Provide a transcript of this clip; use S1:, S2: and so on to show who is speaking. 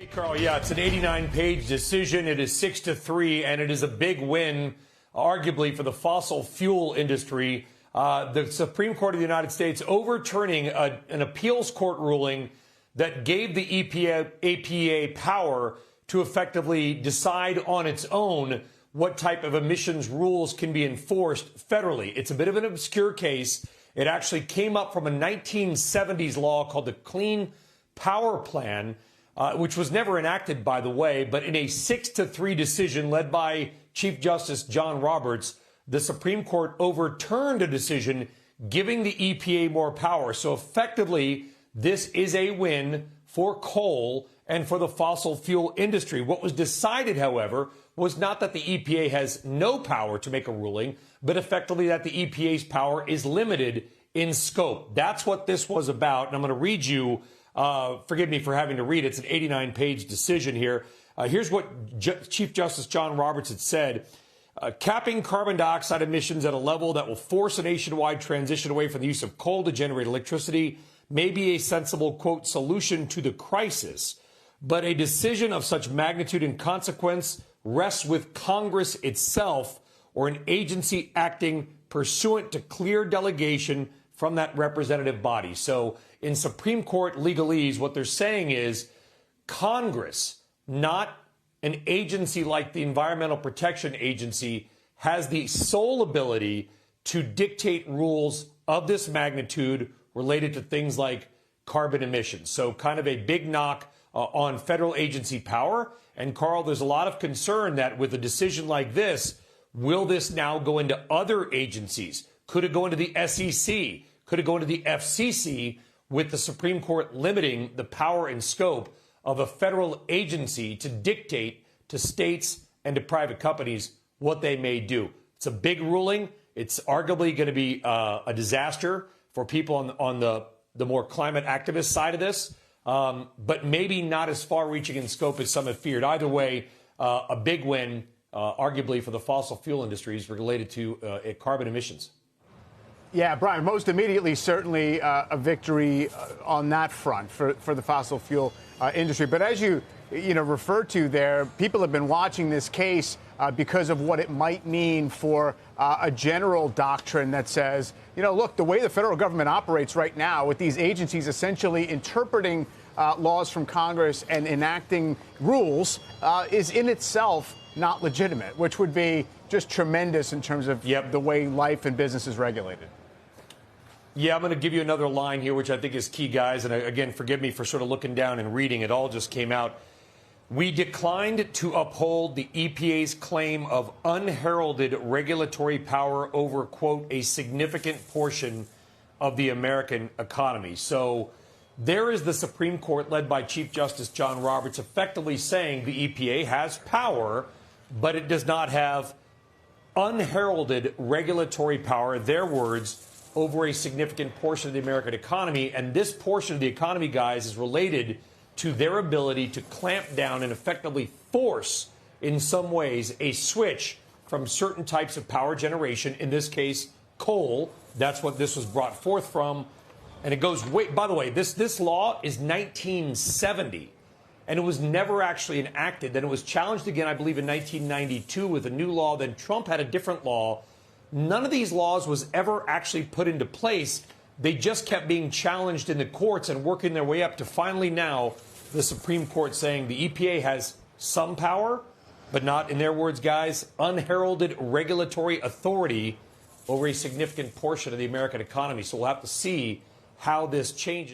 S1: Hey, Carl, yeah, it's an 89-page decision. It is 6-3, and it is a big win, arguably, for the fossil fuel industry. The Supreme Court of the United States overturning an appeals court ruling that gave the EPA power to effectively decide on its own what type of emissions rules can be enforced federally. It's a bit of an obscure case. It actually came up from a 1970s law called the Clean Power Plan, which was never enacted, by the way, but in a 6-3 decision led by Chief Justice John Roberts, the Supreme Court overturned a decision giving the EPA more power. So effectively, this is a win for coal and for the fossil fuel industry. What was decided, however, was not that the EPA has no power to make a ruling, but effectively that the EPA's power is limited in scope. That's what this was about. And I'm going to read you, forgive me for having to read it. It's an 89-page decision here. Here's what Chief Justice John Roberts had said. Capping carbon dioxide emissions at a level that will force a nationwide transition away from the use of coal to generate electricity may be a sensible, quote, solution to the crisis. But a decision of such magnitude and consequence rests with Congress itself or an agency acting pursuant to clear delegation from that representative body. So in Supreme Court legalese, what they're saying is Congress, not an agency like the Environmental Protection Agency, has the sole ability to dictate rules of this magnitude related to things like carbon emissions. So kind of a big knock on federal agency power. And Carl, there's a lot of concern that with a decision like this, will this now go into other agencies? Could it go into the SEC? Could it go into the FCC, with the Supreme Court limiting the power and scope of a federal agency to dictate to states and to private companies what they may do? It's a big ruling. It's arguably going to be a disaster for people on the more climate activist side of this, but maybe not as far-reaching in scope as some have feared. Either way, a big win, arguably, for the fossil fuel industries related to carbon emissions.
S2: Yeah, Brian, most immediately, certainly a victory on that front for the fossil fuel industry. But as you referred to there, people have been watching this case because of what it might mean for a general doctrine that says, look, the way the federal government operates right now with these agencies essentially interpreting laws from Congress and enacting rules is in itself not legitimate, which would be just tremendous in terms of the way life and business is regulated.
S1: Yeah, I'm going to give you another line here, which I think is key, guys. And again, forgive me for sort of looking down and reading. It all just came out. We declined to uphold the EPA's claim of unheralded regulatory power over, quote, a significant portion of the American economy. So there is the Supreme Court, led by Chief Justice John Roberts, effectively saying the EPA has power, but it does not have unheralded regulatory power, their words, over a significant portion of the American economy. And this portion of the economy, guys, is related to their ability to clamp down and effectively force, in some ways, a switch from certain types of power generation, in this case, coal. That's what this was brought forth from. And it goes way, by the way, this law is 1970, and it was never actually enacted. Then it was challenged again, I believe, in 1992 with a new law. Then Trump had a different law. None of these laws was ever actually put into place. They just kept being challenged in the courts and working their way up to finally now the Supreme Court saying the EPA has some power, but not, in their words, guys, unheralded regulatory authority over a significant portion of the American economy. So we'll have to see how this changes.